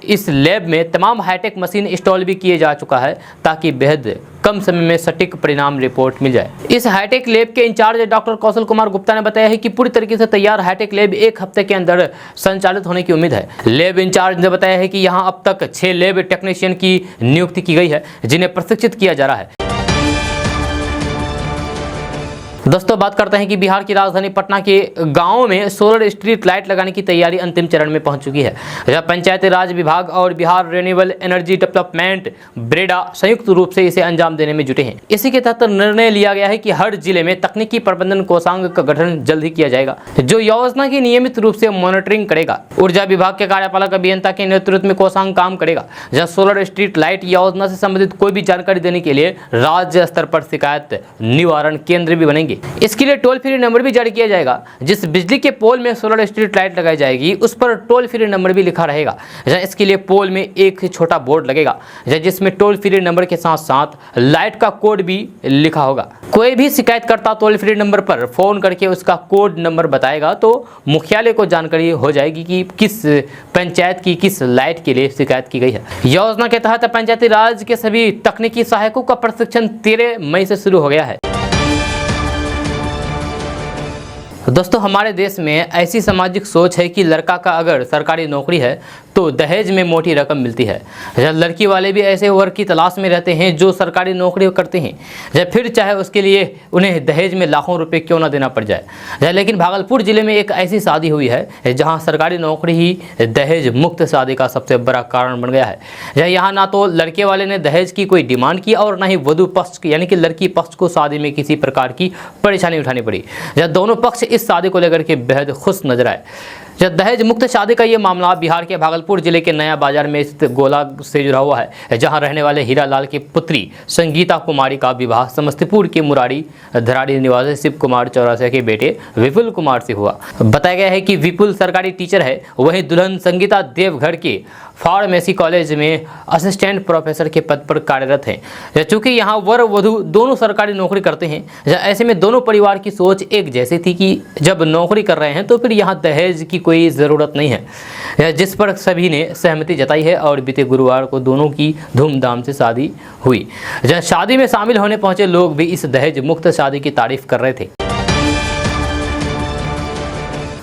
इस लैब में तमाम हाईटेक मशीन इंस्टॉल भी किए जा चुका है ताकि बेहद कम समय में सटीक परिणाम रिपोर्ट मिल जाए। इस हाईटेक लैब के इंचार्ज डॉक्टर कौशल कुमार गुप्ता ने बताया है कि पूरी तरीके से तैयार हाईटेक लैब 1 हफ्ते के अंदर संचालित होने की उम्मीद है। लैब इंचार्ज ने बताया है कि यहां अब तक 6 लैब टेक्नीशियन की नियुक्ति की गई है जिन्हें प्रशिक्षित किया जा रहा है। दोस्तों बात करते हैं कि बिहार की राजधानी पटना के गांवों में सोलर स्ट्रीट लाइट लगाने की तैयारी अंतिम चरण में पहुंच चुकी है। जहां पंचायती राज विभाग और Bihar renewable energy development Breda संयुक्त रूप से इसे अंजाम देने में जुटे हैं। इसी के तहत निर्णय लिया गया है कि हर जिले में तकनीकी प्रबंधन कोषांग का गठन जल्द ही किया जाएगा जो योजना की नियमित रूप से मॉनिटरिंग करेगा। ऊर्जा विभाग के कार्यपालक अभियंता के नेतृत्व में कोषांग काम करेगा। जहाँ सोलर स्ट्रीट लाइट योजना से संबंधित कोई भी जानकारी देने के लिए राज्य स्तर पर शिकायत निवारण केंद्र भी बनेंगे। करेंगे। इसके लिए टोल फ्री नंबर भी जारी किया जाएगा। जिस बिजली के पोल में सोलर स्ट्रीट लाइट लगाई जाएगी उस पर टोल फ्री नंबर भी लिखा रहेगा। इसके लिए पोल में एक छोटा बोर्ड लगेगा जिसमें टोल फ्री नंबर के साथ साथ लाइट का कोड भी लिखा होगा। कोई भी शिकायतकर्ता टोल फ्री नंबर पर फोन करके उसका कोड नंबर बताएगा तो मुख्यालय को जानकारी हो जाएगी कि किस पंचायत की किस लाइट के लिए शिकायत की गई है। योजना के तहत पंचायती राज के सभी तकनीकी सहायकों का प्रशिक्षण 13 मई से शुरू हो गया है। दोस्तों, हमारे देश में ऐसी सामाजिक सोच है कि लड़का का अगर सरकारी नौकरी है तो दहेज में मोटी रकम मिलती है। लड़की वाले भी ऐसे वर्ग की तलाश में रहते हैं जो सरकारी नौकरी करते हैं, फिर चाहे उसके लिए उन्हें दहेज में लाखों रुपए क्यों ना देना पड़ जाए। लेकिन भागलपुर जिले में एक ऐसी शादी हुई है जहां सरकारी नौकरी ही दहेज मुक्त शादी का सबसे बड़ा कारण बन गया है। यहाँ ना तो लड़के वाले ने दहेज की कोई डिमांड की और ना ही वधू पक्ष यानी कि लड़की पक्ष को शादी में किसी प्रकार की परेशानी उठानी पड़ी। दोनों पक्ष इस शादी को लेकर के बेहद खुश नजर आए। दहेज मुक्त शादी का ये मामला बिहार के भागलपुर जिले के नया बाजार में स्थित गोला से जुड़ा हुआ है, जहां रहने वाले हीरा लाल की पुत्री संगीता कुमारी का विवाह समस्तीपुर के मुरारी धराड़ी निवासी शिव कुमार चौरासिया के बेटे विपुल कुमार से हुआ। बताया गया है कि विपुल सरकारी टीचर है, वहीं दुल्हन संगीता देवघर के फार्मेसी कॉलेज में असिस्टेंट प्रोफेसर के पद पर कार्यरत हैं। चूँकि यहाँ वर वधू दोनों सरकारी नौकरी करते हैं, ऐसे में दोनों परिवार की सोच एक जैसी थी कि जब नौकरी कर रहे हैं तो फिर यहाँ दहेज की कोई ज़रूरत नहीं है, जिस पर सभी ने सहमति जताई है और बीते गुरुवार को दोनों की धूमधाम से शादी हुई। शादी में शामिल होने पहुंचे लोग भी इस दहेज मुक्त शादी की तारीफ कर रहे थे।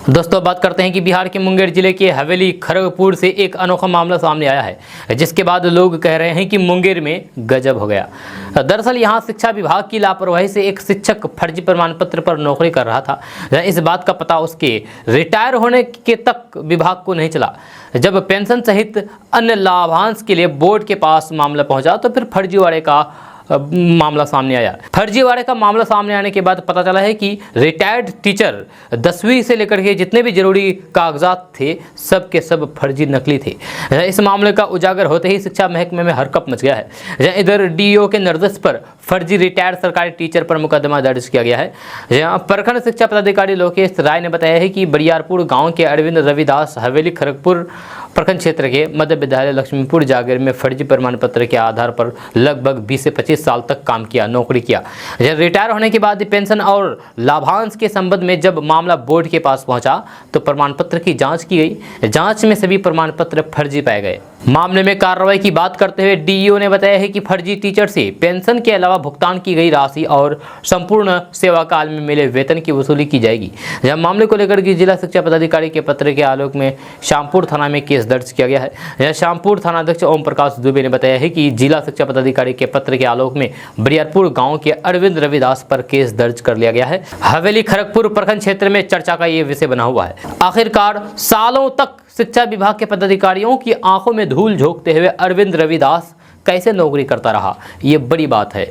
दोस्तों, बात करते हैं कि बिहार के मुंगेर जिले के हवेली खड़गपुर से एक अनोखा मामला सामने आया है, जिसके बाद लोग कह रहे हैं कि मुंगेर में गजब हो गया। दरअसल यहां शिक्षा विभाग की लापरवाही से एक शिक्षक फर्जी प्रमाण पत्र पर नौकरी कर रहा था। इस बात का पता उसके रिटायर होने के तक विभाग को नहीं चला। जब पेंशन सहित अन्य लाभांश के लिए बोर्ड के पास मामला पहुंचा तो फिर फर्जीवाड़े का मामला सामने आया। फर्जीवाड़े का मामला सामने आने के बाद पता चला है कि रिटायर्ड टीचर 10वीं से लेकर के जितने भी जरूरी कागजात थे सब के सब फर्जी नकली थे। इस मामले का उजागर होते ही शिक्षा महकमे में हरकंप मच गया है। इधर डीईओ के निर्देश पर फर्जी रिटायर्ड सरकारी टीचर पर मुकदमा दर्ज किया गया है। जहाँ प्रखंड शिक्षा पदाधिकारी लोकेश राय ने बताया है कि बरियारपुर गाँव के अरविंद रविदास हवेली खड़गपुर प्रखंड क्षेत्र के मध्य विद्यालय लक्ष्मीपुर जागीर में फर्जी प्रमाण पत्र के आधार पर लगभग 20 से 25 साल तक काम किया, नौकरी किया। रिटायर होने के बाद पेंशन और लाभांश के संबंध में जब मामला बोर्ड के पास पहुंचा तो प्रमाण पत्र की जांच की गई। जांच में सभी प्रमाण पत्र फर्जी पाए गए। मामले में कार्रवाई की बात करते हुए डीईओ ने बताया है कि फर्जी टीचर से पेंशन के अलावा भुगतान की गई राशि और संपूर्ण सेवा काल में मिले वेतन की वसूली की जाएगी। जब मामले को लेकर के जिला शिक्षा पदाधिकारी के पत्र के आलोक में श्यामपुर थाना में केस दर्ज किया गया है। श्यामपुर थानाध्यक्ष ओम प्रकाश दुबे ने बताया है कि जिला शिक्षा पदाधिकारी के पत्र के आलोक में बरियारपुर गाँव के अरविंद रविदास पर केस दर्ज कर लिया गया है। हवेली खड़गपुर प्रखंड क्षेत्र में चर्चा का ये विषय बना हुआ है। आखिरकार सालों तक शिक्षा विभाग के पदाधिकारियों की आंखों में धूल झोंकते हुए अरविंद रविदास कैसे नौकरी करता रहा, ये बड़ी बात है।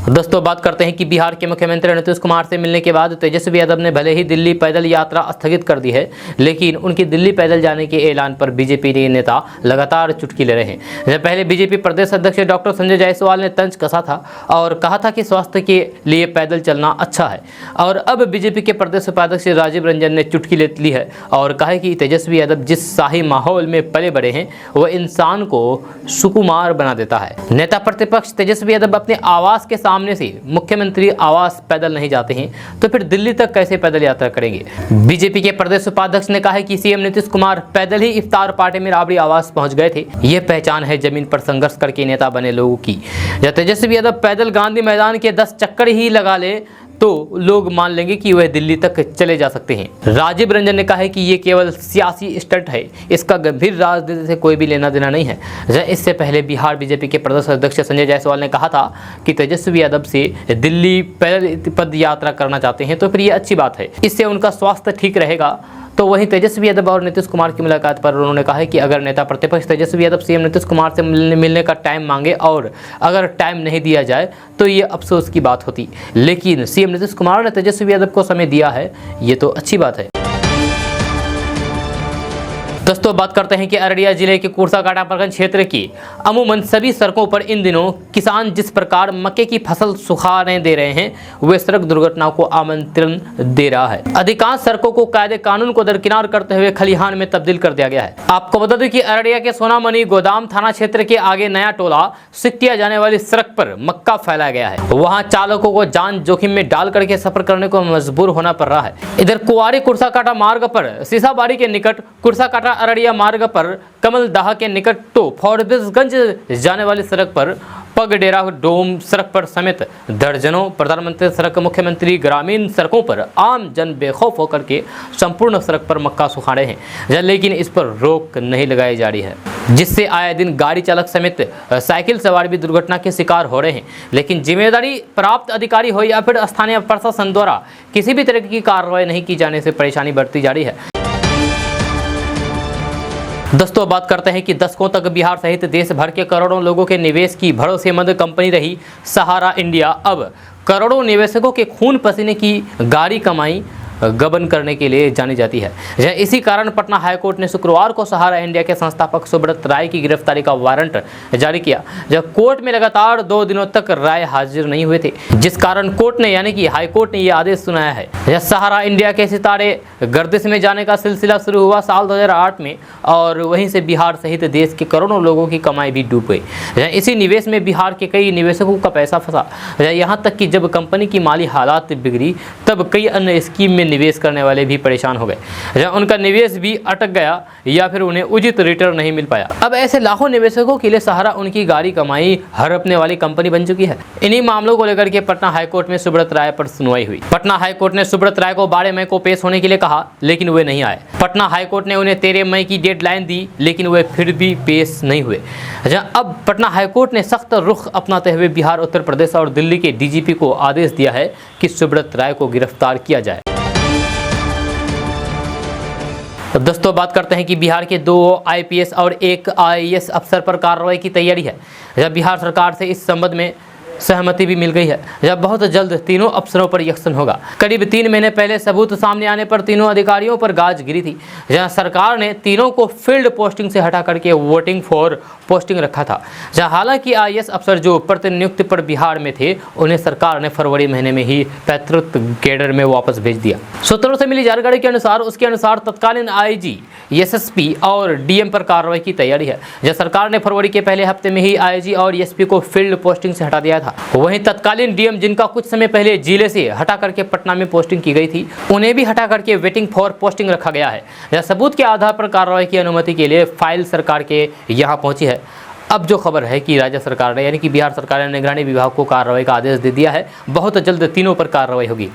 दोस्तों, बात करते हैं कि बिहार के मुख्यमंत्री नीतीश कुमार से मिलने के बाद तेजस्वी यादव ने भले ही दिल्ली पैदल यात्रा स्थगित कर दी है, लेकिन उनकी दिल्ली पैदल जाने के ऐलान पर बीजेपी नेता लगातार चुटकी ले रहे हैं। पहले बीजेपी प्रदेश अध्यक्ष डॉक्टर संजय जायसवाल ने तंज कसा था और कहा था कि स्वास्थ्य के लिए पैदल चलना अच्छा है, और अब बीजेपी के प्रदेश उपाध्यक्ष राजीव रंजन ने चुटकी ले ली है और कहा है कि तेजस्वी यादव जिस शाही माहौल में पले बड़े हैं वह इंसान को सुकुमार बना देता है। नेता प्रतिपक्ष तेजस्वी यादव अपने आवास के सामने से मुख्यमंत्री आवास पैदल नहीं जाते हैं तो फिर दिल्ली तक कैसे पैदल यात्रा करेंगे। बीजेपी के प्रदेश उपाध्यक्ष ने कहा है कि सीएम नीतीश कुमार पैदल ही इफ्तार पार्टी में राबड़ी आवास पहुंच गए थे। यह पहचान है जमीन पर संघर्ष करके नेता बने लोगों की। जब तेजस्वी यादव पैदल गांधी मैदान के 10 चक्कर ही लगा ले तो लोग मान लेंगे कि वह दिल्ली तक चले जा सकते हैं। राजीव रंजन ने कहा है कि ये केवल सियासी स्टंट है, इसका गंभीर राजनीति से कोई भी लेना देना नहीं है। इससे पहले बिहार बीजेपी के प्रदेश अध्यक्ष संजय जायसवाल ने कहा था कि तेजस्वी यादव से दिल्ली पैदल पद यात्रा करना चाहते हैं तो फिर ये अच्छी बात है, इससे उनका स्वास्थ्य ठीक रहेगा। तो वहीं तेजस्वी यादव और नीतीश कुमार की मुलाकात पर उन्होंने कहा है कि अगर नेता प्रतिपक्ष तेजस्वी यादव सीएम नीतीश कुमार से मिलने का टाइम मांगे और अगर टाइम नहीं दिया जाए तो ये अफसोस की बात होती, लेकिन सीएम नीतीश कुमार ने तेजस्वी यादव को समय दिया है, ये तो अच्छी बात है। दोस्तों बात करते हैं कि अररिया जिले के कुर्साकांटा प्रखंड क्षेत्र की अमूमन सभी सड़कों पर इन दिनों किसान जिस प्रकार मक्के की फसल सुखाने दे रहे हैं वे सड़क दुर्घटनाओं को आमंत्रण दे रहा है। अधिकांश सड़कों को कायदे कानून को दरकिनार करते हुए खलिहान में तब्दील कर दिया गया है। आपको बता दें कि अररिया के सोनामणि गोदाम थाना क्षेत्र के आगे नया टोला सिकटिया जाने वाली सड़क पर मक्का फैलाया गया है। वहाँ चालकों को जान जोखिम में डाल करके सफर करने को मजबूर होना पड़ रहा है। इधर कुंवारी कुर्साकांटा मार्ग पर सीसाबाड़ी के निकट कुर्साकांटा अररिया मार्ग पर कमलदाह के निकट तो फॉरबिसगंज जाने वाली सड़क पर पगडेरा डोम सड़क पर समेत दर्जनों प्रधानमंत्री सड़क मुख्यमंत्री ग्रामीण सड़कों पर आम जन बेखौफ होकर के संपूर्ण सड़क पर मक्का सुखा रहे हैं, लेकिन इस पर रोक नहीं लगाई जा रही है, जिससे आए दिन गाड़ी चालक समेत साइकिल सवार भी दुर्घटना के शिकार हो रहे हैं। लेकिन जिम्मेदारी प्राप्त अधिकारी हो या फिर स्थानीय प्रशासन द्वारा किसी भी तरह की कार्रवाई नहीं की जाने से परेशानी बढ़ती जा रही है। दोस्तों बात करते हैं कि दशकों तक बिहार सहित देश भर के करोड़ों लोगों के निवेश की भरोसेमंद कंपनी रही सहारा इंडिया अब करोड़ों निवेशकों के खून पसीने की गाढ़ी कमाई गबन करने के लिए जानी जाती है। इसी कारण पटना हाईकोर्ट ने शुक्रवार को सहारा इंडिया के संस्थापक सुब्रत राय की गिरफ्तारी का वारंट जारी किया। जब कोर्ट में लगातार 2 दिनों तक राय हाजिर नहीं हुए थे, जिस कारण कोर्ट ने यानी कि हाईकोर्ट ने यह आदेश सुनाया है। सहारा इंडिया के सितारे गर्दिश में जाने का सिलसिला शुरू हुआ साल 2008 में और वहीं से बिहार सहित देश के करोड़ों लोगों की कमाई भी डूब गई। इसी निवेश में बिहार के कई निवेशकों का पैसा फंसा। यहाँ तक कि जब कंपनी की माली हालात बिगड़ी तब कई अन्य स्कीम में निवेश करने वाले भी परेशान हो गए। उनका निवेश भी अटक गया या फिर उन्हें उचित रिटर्न नहीं मिल पाया। अब ऐसे लाखों निवेशकों के लिए सहारा उनकी गाढ़ी कमाई हड़पने वाली कंपनी बन चुकी है। इन्हीं मामलों को लेकर के पटना हाईकोर्ट में सुब्रत राय पर सुनवाई हुई। पटना हाईकोर्ट ने सुब्रत राय को 12 मई को पेश होने के लिए कहा, लेकिन वे नहीं आए। पटना हाईकोर्ट ने उन्हें 13 मई की डेडलाइन दी, लेकिन वे फिर भी पेश नहीं हुए। अब पटना हाईकोर्ट ने सख्त रुख अपनाते हुए बिहार, उत्तर प्रदेश और दिल्ली के डीजीपी को आदेश दिया है कि सुब्रत राय को गिरफ्तार किया जाए। तो दोस्तों बात करते हैं कि बिहार के 2 आईपीएस और 1 आईएएस अफसर पर कार्रवाई की तैयारी है। जब बिहार सरकार से इस संबंध में सहमति भी मिल गई है। जब बहुत जल्द तीनों अफसरों पर एक्शन होगा। करीब 3 महीने पहले सबूत सामने आने पर तीनों अधिकारियों पर गाज गिरी थी, जहां सरकार ने तीनों को फील्ड पोस्टिंग से हटा करके वोटिंग फॉर पोस्टिंग रखा था। जहां हालांकि आईएएस अफसर जो प्रतिनियुक्ति पर बिहार में थे उन्हें सरकार ने फरवरी महीने में ही पैतृक कैडर में वापस भेज दिया। सूत्रों से मिली जानकारी के अनुसार तत्कालीन आईजी, एसएसपी और डीएम पर कार्रवाई की तैयारी है। जब सरकार ने फरवरी के पहले हफ्ते में ही आईजी और एसपी को फील्ड पोस्टिंग से हटा दिया था। वहीं तत्कालीन डीएम, जिनका कुछ समय पहले जिले से हटा करके पटना में पोस्टिंग की गई थी, उन्हें भी हटा करके वेटिंग फॉर पोस्टिंग रखा गया है। सबूत के आधार पर कार्रवाई की अनुमति के लिए फाइल सरकार के यहाँ पहुंची है। अब जो खबर है कि राज्य सरकार ने यानी कि बिहार सरकार ने निगरानी विभाग को कार्रवाई का आदेश दे दिया है। बहुत जल्द तीनों पर कार्रवाई होगी।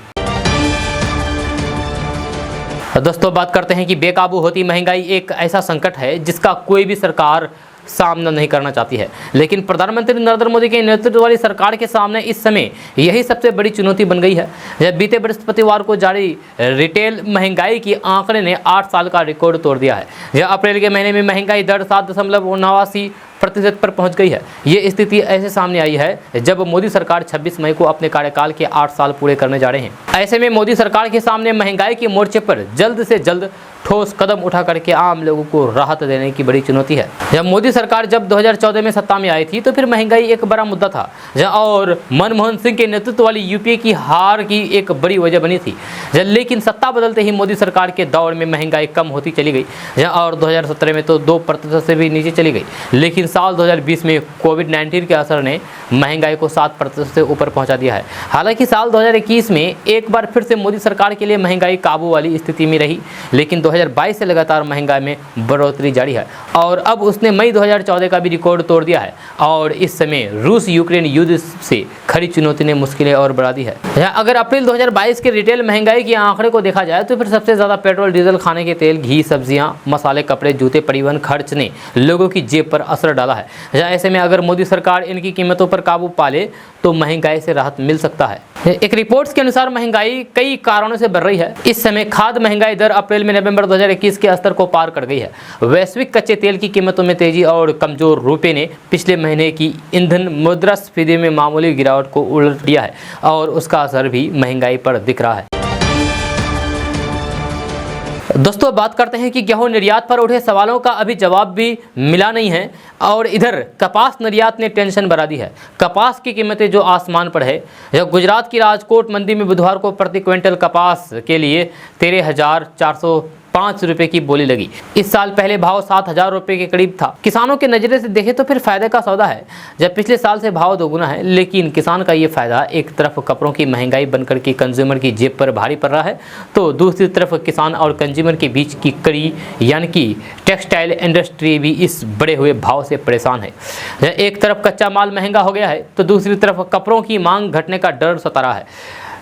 दोस्तों बात करते हैं कि बेकाबू होती महंगाई एक ऐसा संकट है जिसका कोई भी सरकार सामना नहीं करना चाहती है, लेकिन प्रधानमंत्री नरेंद्र मोदी के नेतृत्व वाली सरकार के सामने इस समय यही सबसे बड़ी चुनौती बन गई है। जब बीते बृहस्पतिवार को जारी रिटेल महंगाई की आंकड़े ने 8 साल का रिकॉर्ड तोड़ दिया है। यह अप्रैल के महीने में महंगाई दर 7.89% पर पहुंच गई है। ये स्थिति ऐसे सामने आई है जब मोदी सरकार 26 मई को अपने कार्यकाल के 8 साल पूरे करने जा रहे हैं। ऐसे में मोदी सरकार के सामने महंगाई के मोर्चे पर जल्द से जल्द ठोस कदम उठा करके आम लोगों को राहत देने की बड़ी चुनौती है। जब मोदी सरकार जब 2014 में सत्ता में आई थी तो फिर महंगाई एक बड़ा मुद्दा था और मनमोहन सिंह के नेतृत्व वाली यूपीए की हार की एक बड़ी वजह बनी थी। लेकिन सत्ता बदलते ही मोदी सरकार के दौर में महंगाई कम होती चली गई और 2017 में तो 2% से भी नीचे चली गई। लेकिन साल 2020 में कोविड-19 के असर ने महंगाई को 7% से ऊपर पहुंचा दिया है। हालांकि साल 2021 में एक बार फिर से मोदी सरकार के लिए महंगाई काबू वाली स्थिति में रही, लेकिन 2022 से लगातार महंगाई में बढ़ोतरी जारी है और अब उसने मई 2014 का भी रिकॉर्ड तोड़ दिया है। और इस समय रूस यूक्रेन युद्ध से खड़ी चुनौती ने मुश्किलें और बढ़ा दी है। अगर अप्रैल 2022 के रिटेल महंगाई के आंकड़े को देखा जाए तो फिर सबसे ज़्यादा पेट्रोल, डीजल, खाने के तेल, घी, सब्जियां, मसाले, कपड़े, जूते, परिवहन खर्च ने लोगों की जेब पर असर डाला है। ऐसे में अगर मोदी सरकार इनकी कीमतों पर काबू पा ले तो महंगाई से राहत मिल सकता है। एक रिपोर्ट्स के अनुसार महंगाई कई कारणों से बढ़ रही है। इस समय खाद्य महंगाई दर अप्रैल में नवंबर 2021 के स्तर को पार कर गई है। वैश्विक कच्चे तेल की कीमतों में तेजी और कमजोर रुपये ने पिछले महीने की ईंधन मुद्रास्फीति में मामूली गिरावट को उलट दिया है और उसका असर भी महंगाई पर दिख रहा है। दोस्तों बात करते हैं कि गेहूं निर्यात पर उठे सवालों का अभी जवाब भी मिला नहीं है और इधर कपास निर्यात ने टेंशन बढ़ा दी है। कपास की कीमतें जो आसमान पर है। जब गुजरात की राजकोट मंडी में बुधवार को प्रति क्विंटल कपास के लिए 13,405 रुपए की बोली लगी। इस साल पहले भाव 7,000 रुपए के करीब था। किसानों के नजरे से देखें तो फिर फायदे का सौदा है, जब पिछले साल से भाव दोगुना है। लेकिन किसान का ये फायदा एक तरफ कपड़ों की महंगाई बनकर के कंज्यूमर की जेब पर भारी पड़ रहा है, तो दूसरी तरफ किसान और कंज्यूमर के बीच की कड़ी यानी कि टेक्सटाइल इंडस्ट्री भी इस बढ़े हुए भाव से परेशान है। एक तरफ कच्चा माल महंगा हो गया है तो दूसरी तरफ कपड़ों की मांग घटने का डर सता रहा है।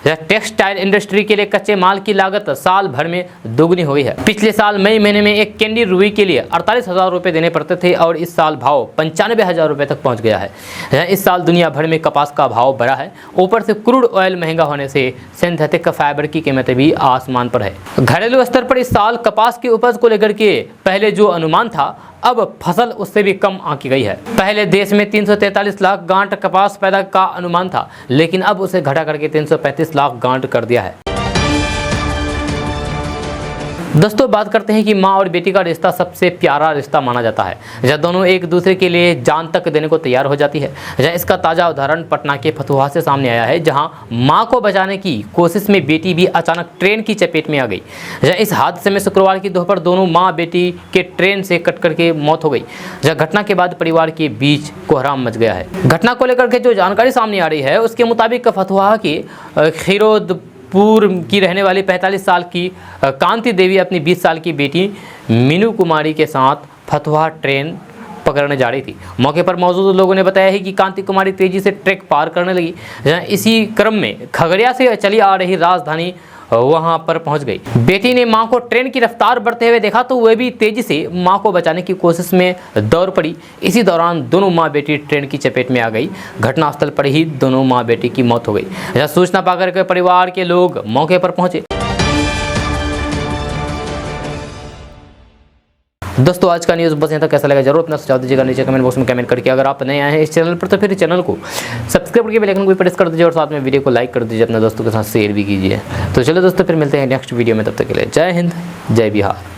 टेक्सटाइल इंडस्ट्री के लिए कच्चे माल की लागत साल भर में दोगुनी हुई है। पिछले साल मई महीने में एक कैंडी रुई के लिए 48,000 रुपए देने पड़ते थे और इस साल भाव 95,000 रुपए तक पहुंच गया है। इस साल दुनिया भर में कपास का भाव बढ़ा है। ऊपर से क्रूड ऑयल महंगा होने से सिंथेटिक फाइबर की कीमतें भी आसमान पर है। घरेलू स्तर पर इस साल कपास की उपज को लेकर के पहले जो अनुमान था, अब फसल उससे भी कम आंकी गई है। पहले देश में 343 लाख गांठ कपास पैदा का अनुमान था, लेकिन अब उसे घटा करके 335 लाख गांठ कर दिया है। दोस्तों बात करते हैं कि माँ और बेटी का रिश्ता सबसे प्यारा रिश्ता माना जाता है, जब दोनों एक दूसरे के लिए जान तक देने को तैयार हो जाती है। इसका ताज़ा उदाहरण पटना के फतुहा से सामने आया है, जहां मां को बचाने की कोशिश में बेटी भी अचानक ट्रेन की चपेट में आ गई। इस हादसे में शुक्रवार की दोपहर दोनों माँ बेटी के ट्रेन से कट करके मौत हो गई। घटना के बाद परिवार के बीच कोहराम मच गया है। घटना को लेकर के जो जानकारी सामने आ रही है उसके मुताबिक फतुहा की खीरोदपुर की रहने वाली 45 साल की कांति देवी अपनी 20 साल की बेटी मीनू कुमारी के साथ फतुहा ट्रेन पकड़ने जा रही थी। मौके पर मौजूद लोगों ने बताया है कि कांति कुमारी तेजी से ट्रैक पार करने लगी। इसी क्रम में खगड़िया से चली आ रही राजधानी वहां पर पहुंच गई। बेटी ने मां को ट्रेन की रफ्तार बढ़ते हुए देखा तो वह भी तेजी से मां को बचाने की कोशिश में दौड़ पड़ी। इसी दौरान दोनों मां बेटी ट्रेन की चपेट में आ गई। घटनास्थल पर ही दोनों मां बेटी की मौत हो गई। सूचना पाकर के परिवार के लोग मौके पर पहुंचे। दोस्तों आज का न्यूज़ बस यहाँ तक। कैसा लगा जरूर अपना सुझाव दीजिएगा नीचे कमेंट बॉक्स में कमेंट करके। अगर आप नए आए हैं इस चैनल पर तो फिर चैनल को सब्सक्राइब करके बेल आइकन को प्रेस कर दीजिए और साथ में वीडियो को लाइक कर दीजिए, अपने दोस्तों के साथ शेयर भी कीजिए। तो चलो दोस्तों फिर मिलते हैं नेक्स्ट वीडियो में, तब तक के लिए जय हिंद जय बिहार।